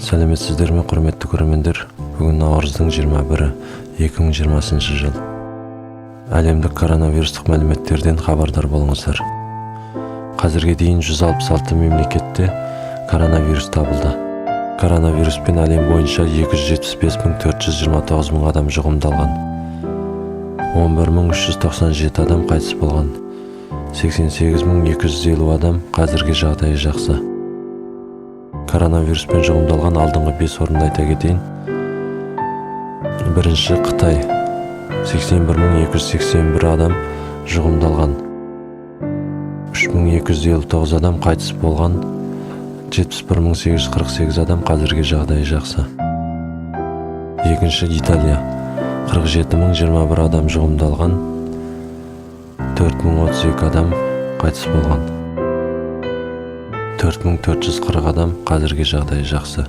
Сәлеметсіздер ме, құрметті көрермендер? Бүгін наурыздың 21-і, 2020 жыл. Әлемдік коронавирустық мәліметтерден хабардар болыңыздар. Қазірге дейін 166 мемлекетте коронавирус табылды. Коронавируспен әлем бойынша 275.429 адам жұғымдалған. 11.397 адам қайтыс болған. 88.250 адам қазірге жағдайы жақсы. Коронавируспен жұғымдалған алдыңғы 5 орынды айта кетейін. Бірінші Қытай, 81.281 адам жұғымдалған. 3.259 адам қайтыс болған. 71.848 адам қазірге жағдайы жақсы. Екінші Италия, 47.021 адам жұғымдалған. 4.032 адам қайтыс болған. 4.440 адам қазірге жағдайы жақсы.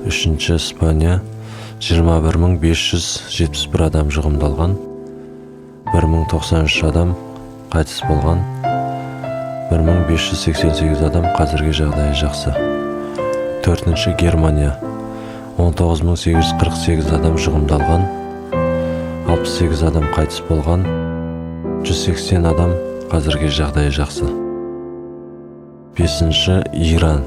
Үшінші Испания, 21.571 адам жұғымдалған. 1.093 адам қайтыс болған. 1.588 адам қазірге жағдайы жақсы. Төртінші Германия, 19.848 адам жұғымдалған. 68 адам қайтыс болған. 180 адам қазірге жағдайы жақсы. Бесінші Иран,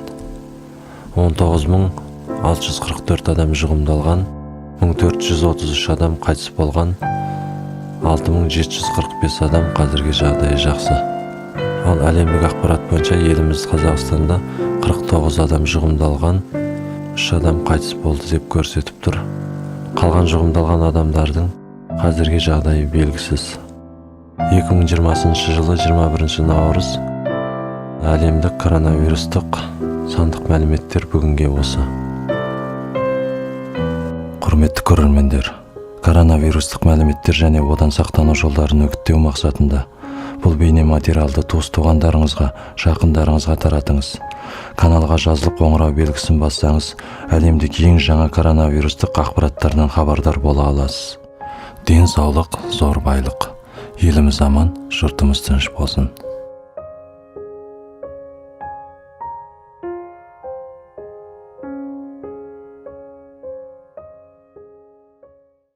19.644 адам жұғымдалған. 1433 адам қайтыс болған. 6.745 адам қазірге жағдайы жақсы. Ал әлемдік ақпарат бойынша еліміз Қазақстанда 49 адам жұғымдалған, 3 адам қайтыс болды деп көрсетіп тұр. Қалған жұғымдалған адамдардың қазірге жағдайы белгісіз. 2020 жылы 21 наурыз әлемдік коронавирустық сандық мәліметтер бүгінге осы. Құрметті көрермендер, коронавирустық мәліметтер және одан сақтану жолдарын үгіттеу мақсатында бұл бейне материалды туыс-туғандарыңызға, жақындарыңызға таратыңыз. Каналға жазылып қоңырау белгісін бассаңыз, әлемдік ең жаңа коронавирустық ақпараттардан хабардар бола аласыз. Денсаулық зор байлық. Еліміз аман, жұртымыз тыныш болсын.